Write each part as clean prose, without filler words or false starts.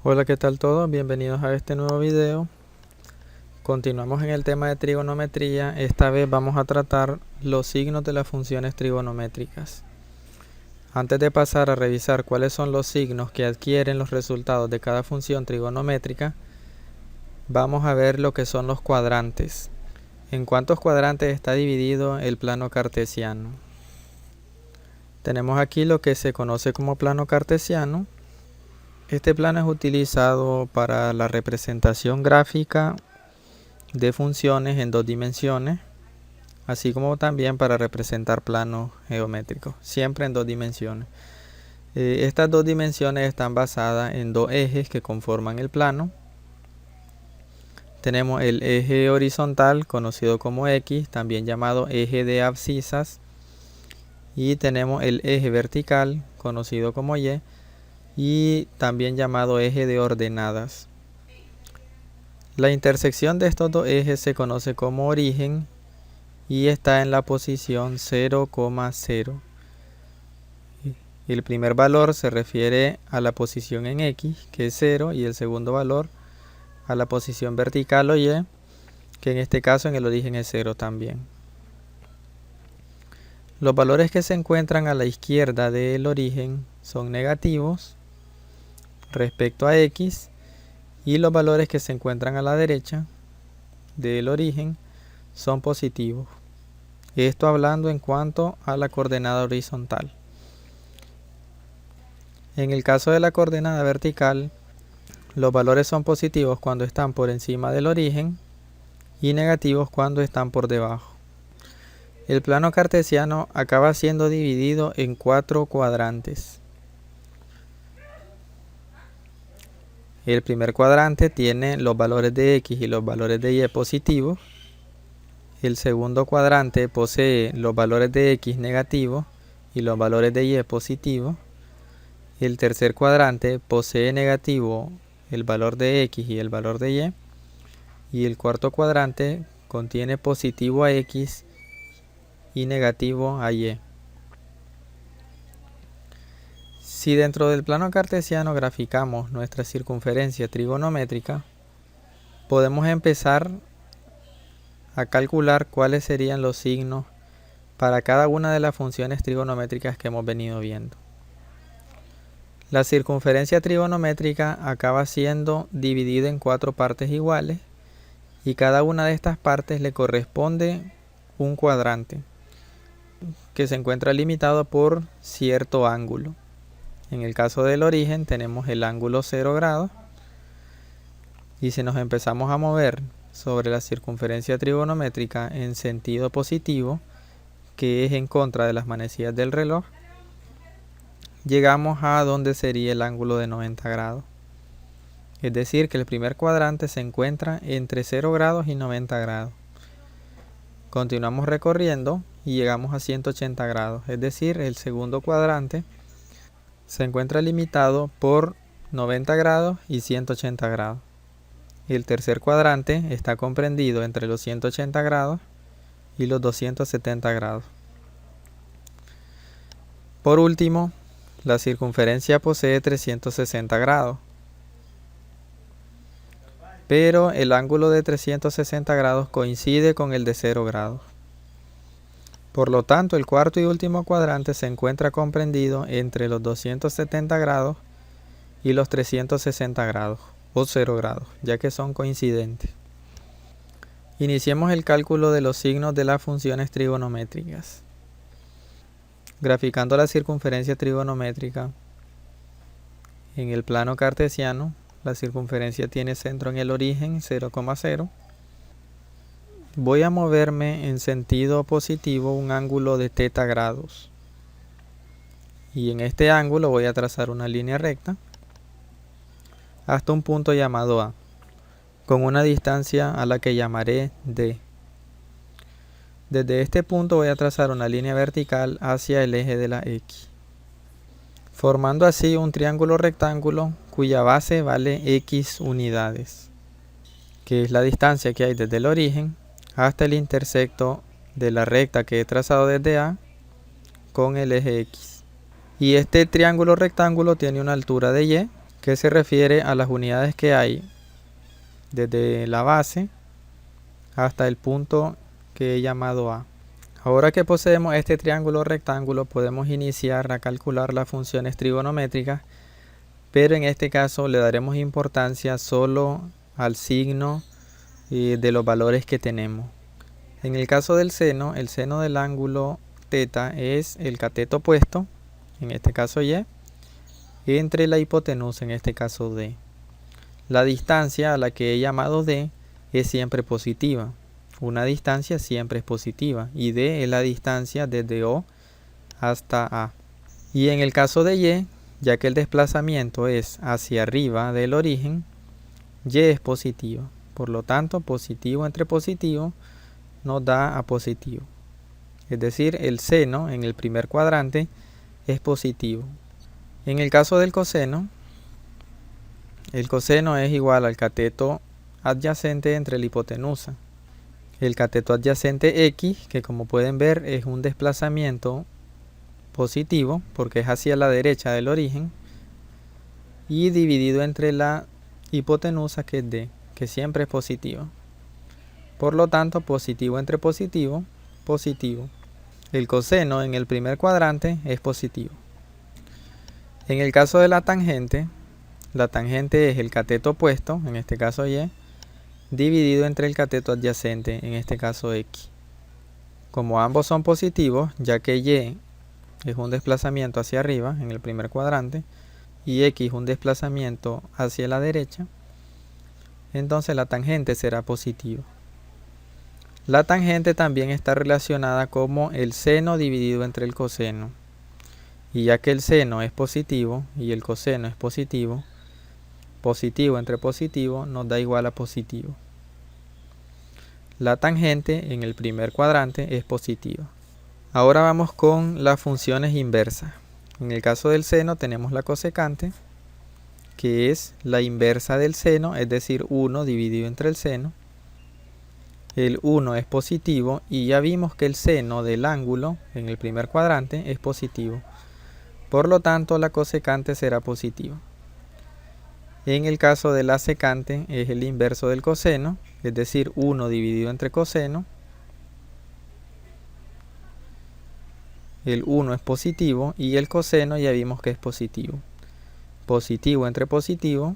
Hola, ¿qué tal todos? Bienvenidos a este nuevo video. Continuamos en el tema de trigonometría. Esta vez vamos a tratar los signos de las funciones trigonométricas. Antes de pasar a revisar cuáles son los signos que adquieren los resultados de cada función trigonométrica, vamos a ver lo que son los cuadrantes. ¿En cuántos cuadrantes está dividido el plano cartesiano? Tenemos aquí lo que se conoce como plano cartesiano. Este plano es utilizado para la representación gráfica de funciones en dos dimensiones, así como también para representar planos geométricos, siempre en dos dimensiones. Estas dos dimensiones están basadas en dos ejes que conforman el plano. Tenemos el eje horizontal, conocido como X, también llamado eje de abscisas, y tenemos el eje vertical, conocido como y también llamado eje de ordenadas. La intersección de estos dos ejes se conoce como origen y está en la posición 0,0. El primer valor se refiere a la posición en X, que es 0, y el segundo valor a la posición vertical o Y, que en este caso en el origen es 0 también. Los valores que se encuentran a la izquierda del origen son negativos respecto a X, y los valores que se encuentran a la derecha del origen son positivos. Esto hablando en cuanto a la coordenada horizontal. En el caso de la coordenada vertical, los valores son positivos cuando están por encima del origen y negativos cuando están por debajo. El plano cartesiano acaba siendo dividido en 4 cuadrantes. El primer cuadrante tiene los valores de X y los valores de Y positivos. El segundo cuadrante posee los valores de X negativos y los valores de Y positivos. El tercer cuadrante posee negativo el valor de X y el valor de Y. Y el cuarto cuadrante contiene positivo a X y negativo a Y. Si dentro del plano cartesiano graficamos nuestra circunferencia trigonométrica, podemos empezar a calcular cuáles serían los signos para cada una de las funciones trigonométricas que hemos venido viendo. La circunferencia trigonométrica acaba siendo dividida en 4 partes iguales y cada una de estas partes le corresponde un cuadrante que se encuentra limitado por cierto ángulo. En el caso del origen tenemos el ángulo 0 grados, y si nos empezamos a mover sobre la circunferencia trigonométrica en sentido positivo, que es en contra de las manecillas del reloj, llegamos a donde sería el ángulo de 90 grados. Es decir, que el primer cuadrante se encuentra entre 0 grados y 90 grados. Continuamos recorriendo y llegamos a 180 grados, es decir, el segundo cuadrante se encuentra limitado por 90 grados y 180 grados. El tercer cuadrante está comprendido entre los 180 grados y los 270 grados. Por último, la circunferencia posee 360 grados, pero el ángulo de 360 grados coincide con el de 0 grados. Por lo tanto, el cuarto y último cuadrante se encuentra comprendido entre los 270 grados y los 360 grados, o 0 grados, ya que son coincidentes. Iniciemos el cálculo de los signos de las funciones trigonométricas. Graficando la circunferencia trigonométrica en el plano cartesiano, la circunferencia tiene centro en el origen 0,0. Voy a moverme en sentido positivo un ángulo de θ grados. Y en este ángulo voy a trazar una línea recta hasta un punto llamado A, con una distancia a la que llamaré D. Desde este punto voy a trazar una línea vertical hacia el eje de la X, formando así un triángulo rectángulo cuya base vale X unidades, que es la distancia que hay desde el origen hasta el intersecto de la recta que he trazado desde A con el eje X. Y este triángulo rectángulo tiene una altura de Y que se refiere a las unidades que hay desde la base hasta el punto que he llamado A. Ahora que poseemos este triángulo rectángulo, podemos iniciar a calcular las funciones trigonométricas, pero en este caso le daremos importancia solo al signo de los valores que tenemos. En el caso del seno, el seno del ángulo θ es el cateto opuesto, en este caso Y, entre la hipotenusa, en este caso D. La distancia a la que he llamado D es siempre positiva. Una distancia siempre es positiva y D es la distancia desde O hasta A. Y en el caso de Y, ya que el desplazamiento es hacia arriba del origen, Y es positiva. Por lo tanto, positivo entre positivo nos da a positivo. Es decir, el seno en el primer cuadrante es positivo. En el caso del coseno, el coseno es igual al cateto adyacente entre la hipotenusa. El cateto adyacente X, que como pueden ver es un desplazamiento positivo porque es hacia la derecha del origen, y dividido entre la hipotenusa, que es D, que siempre es positiva. Por lo tanto, positivo entre positivo, positivo. El coseno en el primer cuadrante es positivo. En el caso de la tangente es el cateto opuesto, en este caso Y, dividido entre el cateto adyacente, en este caso X. Como ambos son positivos, ya que Y es un desplazamiento hacia arriba en el primer cuadrante y X un desplazamiento hacia la derecha, entonces la tangente será positiva. La tangente también está relacionada como el seno dividido entre el coseno. Y ya que el seno es positivo y el coseno es positivo, positivo entre positivo nos da igual a positivo. La tangente en el primer cuadrante es positiva. Ahora vamos con las funciones inversas. En el caso del seno tenemos la cosecante, que es la inversa del seno, es decir, 1 dividido entre el seno. El 1 es positivo y ya vimos que el seno del ángulo en el primer cuadrante es positivo. Por lo tanto, la cosecante será positiva. En el caso de la secante es el inverso del coseno, es decir, 1 dividido entre coseno. El 1 es positivo y el coseno ya vimos que es positivo. Positivo entre positivo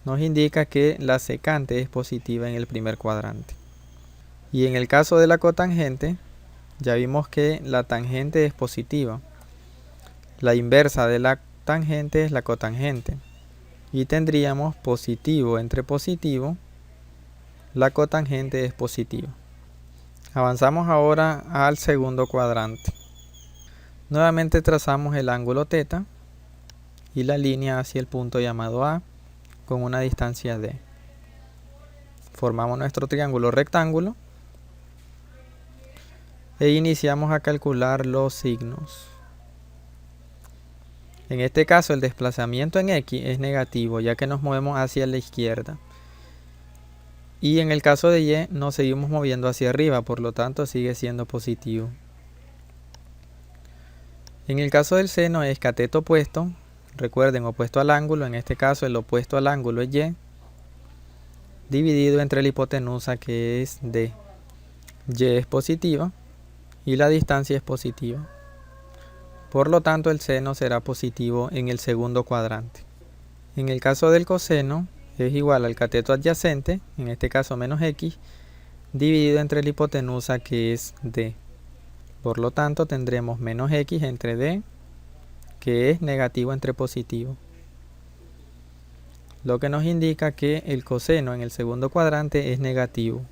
nos indica que la secante es positiva en el primer cuadrante. Y en el caso de la cotangente, ya vimos que la tangente es positiva. La inversa de la tangente es la cotangente. Y tendríamos positivo entre positivo, la cotangente es positiva. Avanzamos ahora al segundo cuadrante. Nuevamente trazamos el ángulo θ y la línea hacia el punto llamado A con una distancia D. Formamos nuestro triángulo rectángulo e iniciamos a calcular los signos. En este caso el desplazamiento en X es negativo, ya que nos movemos hacia la izquierda. Y en el caso de Y nos seguimos moviendo hacia arriba, por lo tanto sigue siendo positivo. En el caso del seno es cateto opuesto, recuerden, opuesto al ángulo, en este caso el opuesto al ángulo es Y, dividido entre la hipotenusa, que es D. Y es positiva y la distancia es positiva. Por lo tanto, el seno será positivo en el segundo cuadrante. En el caso del coseno, es igual al cateto adyacente, en este caso menos X, dividido entre la hipotenusa, que es D. Por lo tanto, tendremos menos X entre D, que es negativo entre positivo. Lo que nos indica que el coseno en el segundo cuadrante es negativo.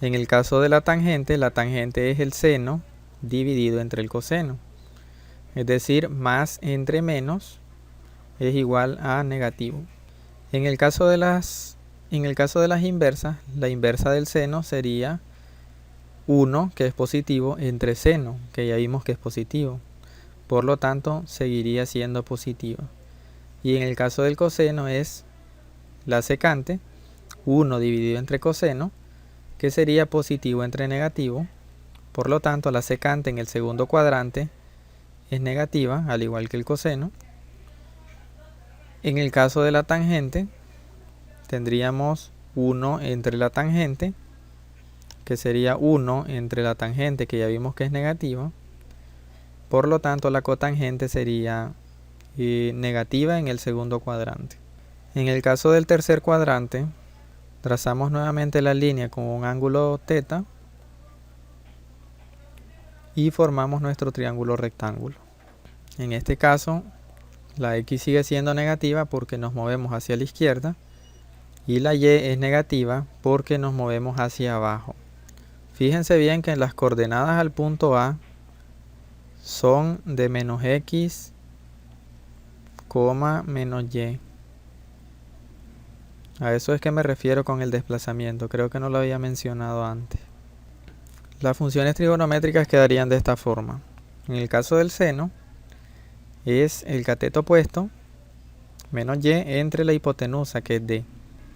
En el caso de la tangente es el seno dividido entre el coseno. Es decir, más entre menos es igual a negativo. En el caso de las inversas, la inversa del seno sería 1, que es positivo, entre seno, que ya vimos que es positivo. Por lo tanto, seguiría siendo positiva. Y en el caso del coseno es la secante, 1 dividido entre coseno, que sería positivo entre negativo. Por lo tanto, la secante en el segundo cuadrante es negativa, al igual que el coseno. En el caso de la tangente, tendríamos 1 entre la tangente, que sería 1 entre la tangente, que ya vimos que es negativa. Por lo tanto, la cotangente sería negativa en el segundo cuadrante. En el caso del tercer cuadrante, trazamos nuevamente la línea con un ángulo θ y formamos nuestro triángulo rectángulo. En este caso, la X sigue siendo negativa porque nos movemos hacia la izquierda y la Y es negativa porque nos movemos hacia abajo. Fíjense bien que las coordenadas al punto A son de menos X, menos Y. A eso es que me refiero con el desplazamiento, creo que no lo había mencionado antes. Las funciones trigonométricas quedarían de esta forma. En el caso del seno, es el cateto opuesto menos Y entre la hipotenusa, que es D.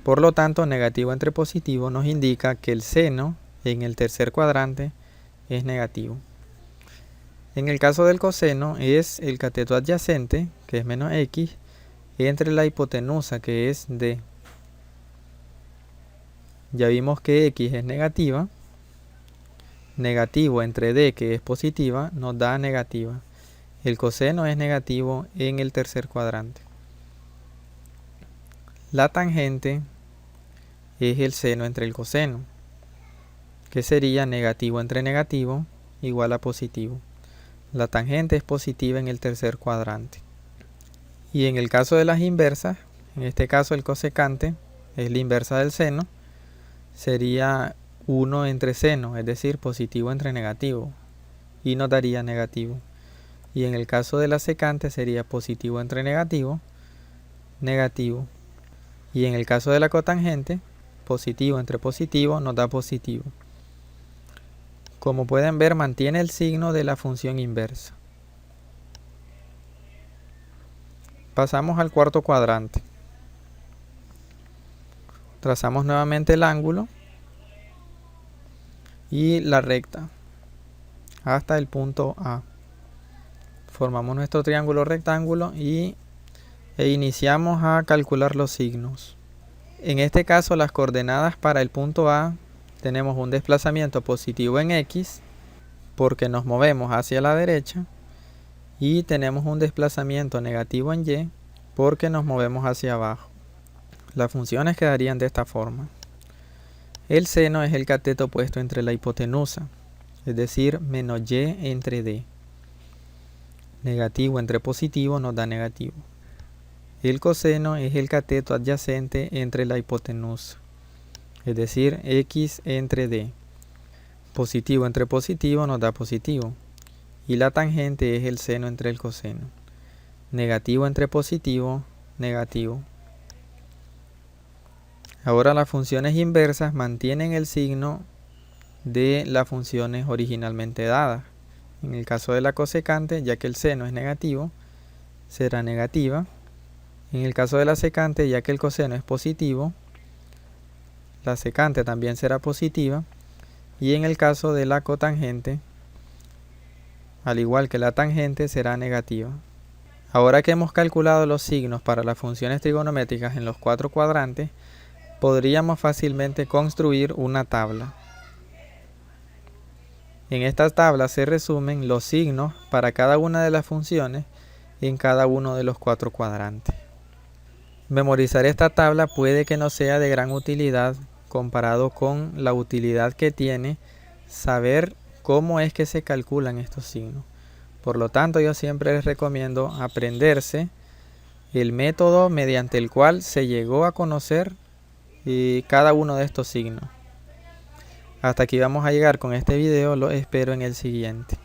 Por lo tanto, negativo entre positivo nos indica que el seno en el tercer cuadrante es negativo. En el caso del coseno es el cateto adyacente, que es menos X, entre la hipotenusa, que es D. Ya vimos que X es negativa. Negativo entre D, que es positiva, nos da negativa. El coseno es negativo en el tercer cuadrante. La tangente es el seno entre el coseno, que sería negativo entre negativo igual a positivo. La tangente es positiva en el tercer cuadrante. Y en el caso de las inversas, en este caso el cosecante es la inversa del seno, sería 1 entre seno, es decir, positivo entre negativo, y nos daría negativo. Y en el caso de la secante sería positivo entre negativo, negativo. Y en el caso de la cotangente, positivo entre positivo nos da positivo. Como pueden ver, mantiene el signo de la función inversa. Pasamos al cuarto cuadrante. Trazamos nuevamente el ángulo y la recta hasta el punto A. Formamos nuestro triángulo rectángulo e iniciamos a calcular los signos. En este caso, las coordenadas para el punto A tenemos un desplazamiento positivo en X porque nos movemos hacia la derecha y tenemos un desplazamiento negativo en Y porque nos movemos hacia abajo. Las funciones quedarían de esta forma. El seno es el cateto opuesto entre la hipotenusa, es decir, menos Y entre D. Negativo entre positivo nos da negativo. El coseno es el cateto adyacente entre la hipotenusa, es decir, X entre D. Positivo entre positivo nos da positivo. Y la tangente es el seno entre el coseno. Negativo entre positivo, negativo. Ahora las funciones inversas mantienen el signo de las funciones originalmente dadas. En el caso de la cosecante, ya que el seno es negativo, será negativa. En el caso de la secante, ya que el coseno es positivo, la secante también será positiva. Y en el caso de la cotangente, al igual que la tangente, será negativa. Ahora que hemos calculado los signos para las funciones trigonométricas en los cuatro cuadrantes, podríamos fácilmente construir una tabla. En esta tabla se resumen los signos para cada una de las funciones en cada uno de los cuatro cuadrantes. Memorizar esta tabla puede que no sea de gran utilidad comparado con la utilidad que tiene saber cómo es que se calculan estos signos. Por lo tanto, yo siempre les recomiendo aprenderse el método mediante el cual se llegó a conocer cada uno de estos signos. Hasta aquí vamos a llegar con este video, lo espero en el siguiente.